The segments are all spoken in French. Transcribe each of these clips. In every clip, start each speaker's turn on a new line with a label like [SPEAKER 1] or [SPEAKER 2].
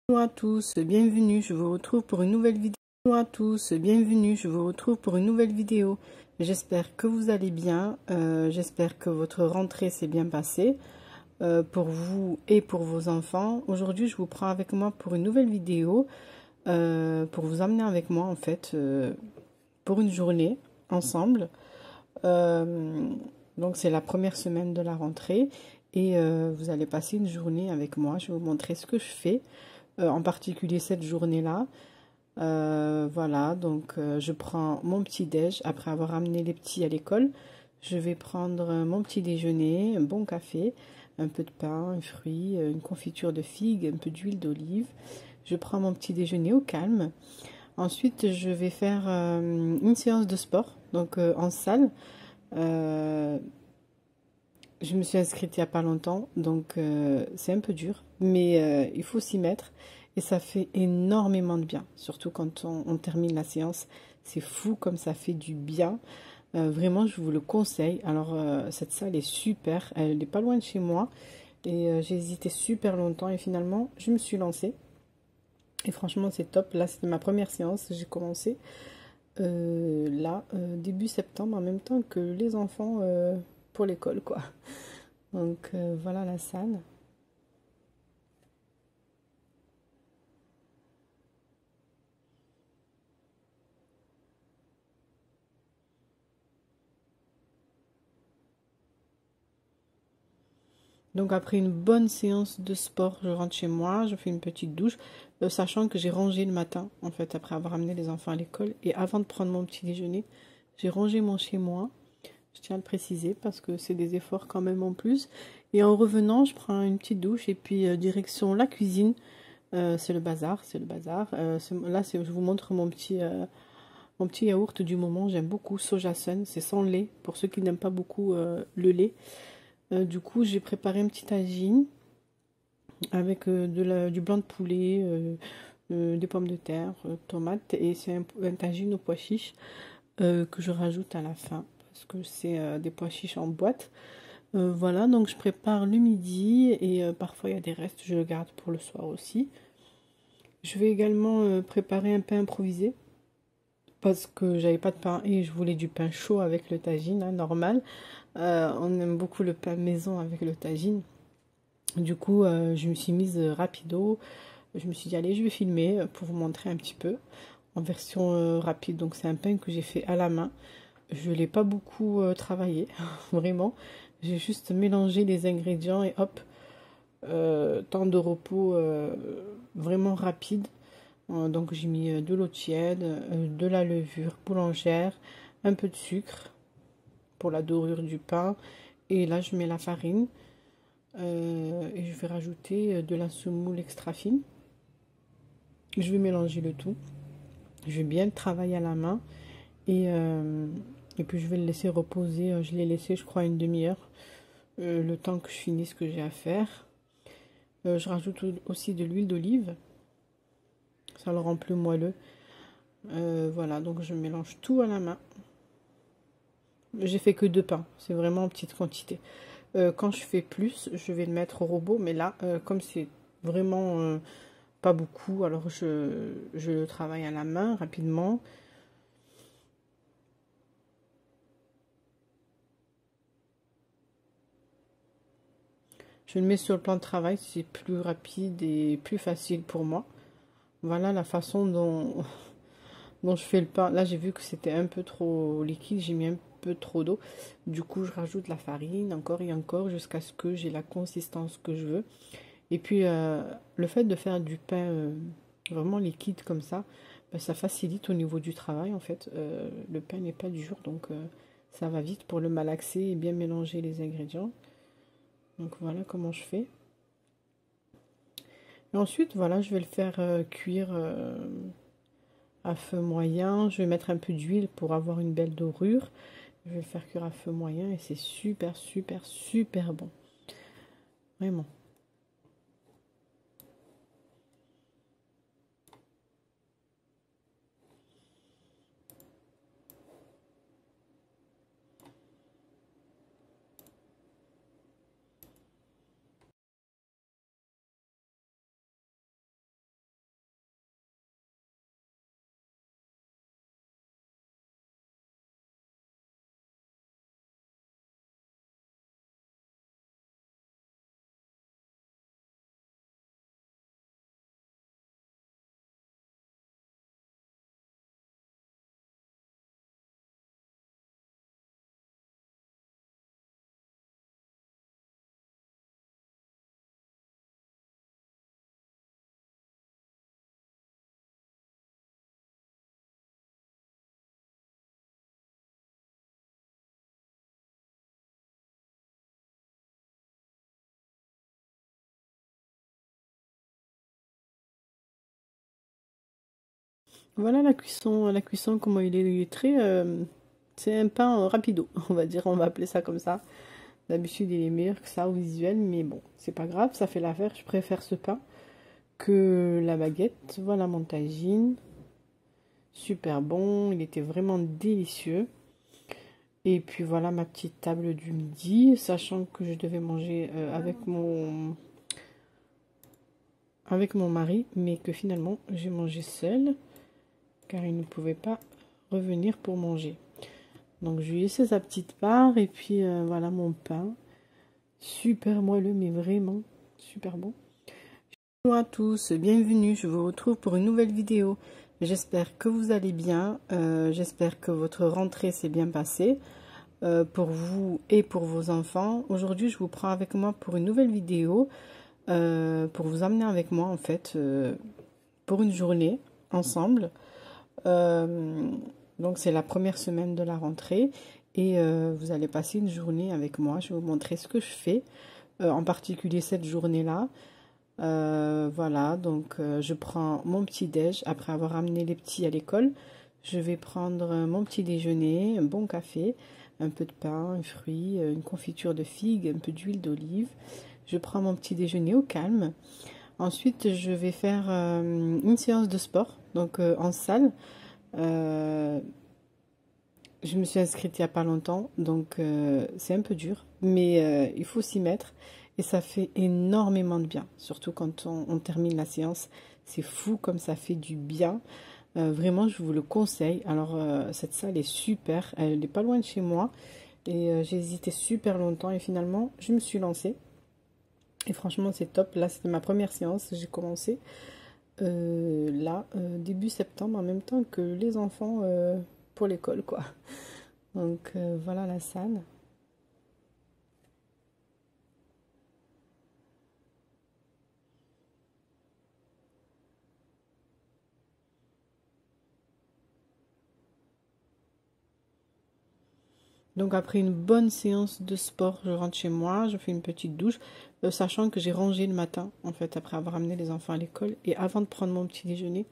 [SPEAKER 1] Bonjour à tous, bienvenue, je vous retrouve pour une nouvelle vidéo. Bonjour à tous, bienvenue, je vous retrouve pour une nouvelle vidéo. J'espère que vous allez bien, j'espère que votre rentrée s'est bien passée pour vous et pour vos enfants. Aujourd'hui, je vous prends avec moi pour une nouvelle vidéo, pour vous emmener avec moi en fait pour une journée ensemble. Donc c'est la première semaine de la rentrée et vous allez passer une journée avec moi. Je vais vous montrer ce que je fais. En particulier cette journée-là. Voilà, donc je prends mon petit déj après avoir amené les petits à l'école. Je vais prendre mon petit déjeuner, un bon café, un peu de pain, un fruit, une confiture de figues, un peu d'huile d'olive. Je prends mon petit déjeuner au calme. Ensuite, je vais faire une séance de sport, donc en salle. Je me suis inscrite il n'y a pas longtemps, donc c'est un peu dur, mais il faut s'y mettre et ça fait énormément de bien, surtout quand on termine la séance. C'est fou comme ça fait du bien. Vraiment, je vous le conseille. Alors, cette salle est super, elle n'est pas loin de chez moi et j'ai hésité super longtemps et finalement, je me suis lancée. Et franchement, c'est top. Là, c'était ma première séance, j'ai commencé début septembre, en même temps que les enfants pour l'école, quoi. Donc voilà la salle. Donc après une bonne séance de sport, je rentre chez moi, je fais une petite douche, sachant que j'ai rangé le matin, en fait, après avoir amené les enfants à l'école. Et avant de prendre mon petit déjeuner, j'ai rangé mon chez moi. Je tiens à le préciser parce que c'est des efforts quand même en plus. Et en revenant, je prends une petite douche et puis direction la cuisine. C'est le bazar, c'est le bazar. Là, je vous montre mon petit yaourt du moment. J'aime beaucoup Soja Sun, c'est sans lait pour ceux qui n'aiment pas beaucoup le lait. Du coup, j'ai préparé un petit tagine avec du blanc de poulet, des pommes de terre, tomates et c'est un tagine au pois chiches que je rajoute à la fin parce que c'est des pois chiches en boîte. Voilà, donc je prépare le midi et parfois il y a des restes, je le garde pour le soir aussi. Je vais également préparer un pain improvisé parce que j'avais pas de pain et je voulais du pain chaud avec le tagine, hein, normal. On aime beaucoup le pain maison avec le tagine. Du coup, je me suis mise rapido. Je me suis dit, allez, je vais filmer pour vous montrer un petit peu en version rapide. Donc, c'est un pain que j'ai fait à la main. Je ne l'ai pas beaucoup travaillé, vraiment. J'ai juste mélangé les ingrédients et hop, temps de repos vraiment rapide. Donc, j'ai mis de l'eau tiède, de la levure boulangère, un peu de sucre pour la dorure du pain. Et là, je mets la farine. Et je vais rajouter de la semoule extra fine. Je vais mélanger le tout. Je vais bien le travailler à la main. Et puis je vais le laisser reposer. Je l'ai laissé, je crois, une demi-heure. Le temps que je finisse ce que j'ai à faire. Je rajoute aussi de l'huile d'olive. Ça le rend plus moelleux. Voilà, donc je mélange tout à la main. J'ai fait que 2 pains. C'est vraiment en petite quantité. Quand je fais plus, je vais le mettre au robot. Mais là, comme c'est vraiment pas beaucoup, alors je le travaille à la main rapidement. Je le mets sur le plan de travail, c'est plus rapide et plus facile pour moi. Voilà la façon dont je fais le pain. Là, j'ai vu que c'était un peu trop liquide, j'ai mis un peu trop d'eau. Du coup, je rajoute la farine encore et encore jusqu'à ce que j'ai la consistance que je veux. Et puis, le fait de faire du pain vraiment liquide comme ça, ben, ça facilite au niveau du travail en fait. Le pain n'est pas dur, donc ça va vite pour le malaxer et bien mélanger les ingrédients. Donc voilà comment je fais. Et ensuite, voilà, je vais le faire cuire à feu moyen. Je vais mettre un peu d'huile pour avoir une belle dorure. Je vais le faire cuire à feu moyen et c'est super, super, super bon. Vraiment. Voilà la cuisson, comment il est très... c'est un pain rapido, on va dire, on va appeler ça comme ça. D'habitude, il est meilleur que ça au visuel, mais bon, c'est pas grave, ça fait l'affaire. Je préfère ce pain que la baguette. Voilà mon tagine. Super bon, il était vraiment délicieux. Et puis voilà ma petite table du midi, sachant que je devais manger avec mon mari, mais que finalement j'ai mangé seule, car il ne pouvait pas revenir pour manger. Donc je lui ai laissé sa petite part, et puis voilà mon pain. Super moelleux, mais vraiment super bon. Bonjour à tous, bienvenue, je vous retrouve pour une nouvelle vidéo. J'espère que vous allez bien, j'espère que votre rentrée s'est bien passée pour vous et pour vos enfants. Aujourd'hui, je vous prends avec moi pour une nouvelle vidéo, pour vous amener avec moi en fait pour une journée ensemble. Donc c'est la première semaine de la rentrée et vous allez passer une journée avec moi. Je vais vous montrer ce que je fais, en particulier cette journée-là. Voilà, donc je prends mon petit déj après avoir amené les petits à l'école. Je vais prendre mon petit déjeuner, un bon café, un peu de pain, un fruit, une confiture de figues, un peu d'huile d'olive. Je prends mon petit déjeuner au calme. Ensuite, je vais faire une séance de sport, donc en salle. Je me suis inscrite il n'y a pas longtemps, donc c'est un peu dur, mais il faut s'y mettre. Et ça fait énormément de bien, surtout quand on termine la séance. C'est fou comme ça fait du bien. Vraiment, je vous le conseille. Alors, cette salle est super. Elle n'est pas loin de chez moi. Et j'ai hésité super longtemps. Et finalement, je me suis lancée. Et franchement, c'est top. Là, c'était ma première séance. J'ai commencé début septembre, en même temps que les enfants pour l'école, quoi. Donc, voilà la salle. Donc après une bonne séance de sport, je rentre chez moi, je fais une petite douche, sachant que j'ai rangé le matin, en fait, après avoir amené les enfants à l'école. Et avant de prendre mon petit déjeuner,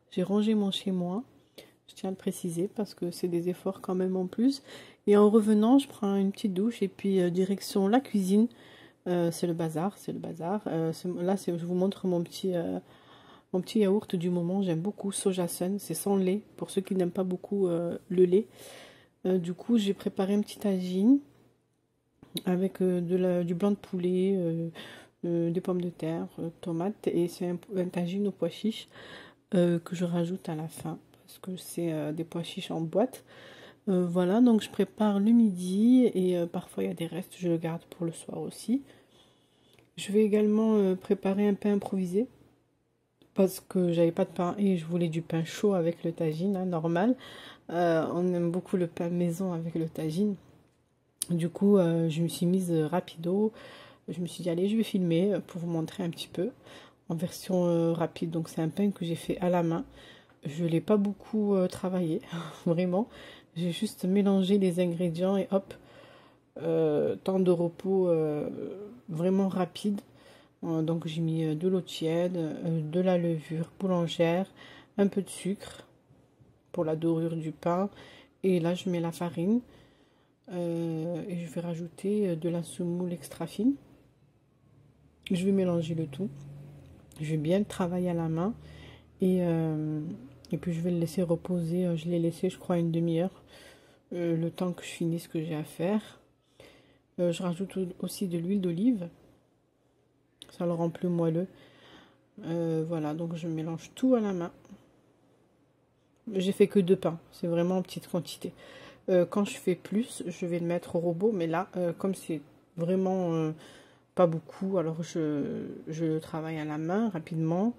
[SPEAKER 1] j'ai rangé mon chez moi. Je tiens à le préciser parce que c'est des efforts quand même en plus. Et en revenant, je prends une petite douche et puis direction la cuisine. C'est le bazar, c'est le bazar. Je vous montre mon petit yaourt du moment. J'aime beaucoup Soja Sun, c'est sans lait, pour ceux qui n'aiment pas beaucoup le lait. Du coup, j'ai préparé un petit tagine avec du blanc de poulet, des pommes de terre, tomates, et c'est un tagine aux pois chiches que je rajoute à la fin parce que c'est des pois chiches en boîte. Voilà, donc je prépare le midi et parfois il y a des restes, je le garde pour le soir aussi. Je vais également préparer un pain improvisé parce que j'avais pas de pain et je voulais du pain chaud avec le tagine, hein, normal. On aime beaucoup le pain maison avec le tagine. Du coup, je me suis mise rapido. Je me suis dit, allez, je vais filmer pour vous montrer un petit peu en version rapide. Donc, c'est un pain que j'ai fait à la main. Je ne l'ai pas beaucoup travaillé, vraiment. J'ai juste mélangé les ingrédients et hop, temps de repos vraiment rapide. Donc, j'ai mis de l'eau tiède, de la levure boulangère, un peu de sucre pour la dorure du pain. Et là, je mets la farine. Et je vais rajouter de la semoule extra fine. Je vais mélanger le tout. Je vais bien le travailler à la main. Et puis je vais le laisser reposer. Je l'ai laissé, je crois, une demi-heure. Le temps que je finisse ce que j'ai à faire. Je rajoute aussi de l'huile d'olive. Ça le rend plus moelleux. Voilà, donc je mélange tout à la main. J'ai fait que 2 pains. C'est vraiment en petite quantité. Quand je fais plus, je vais le mettre au robot. Mais là, comme c'est vraiment pas beaucoup, alors je le travaille à la main rapidement.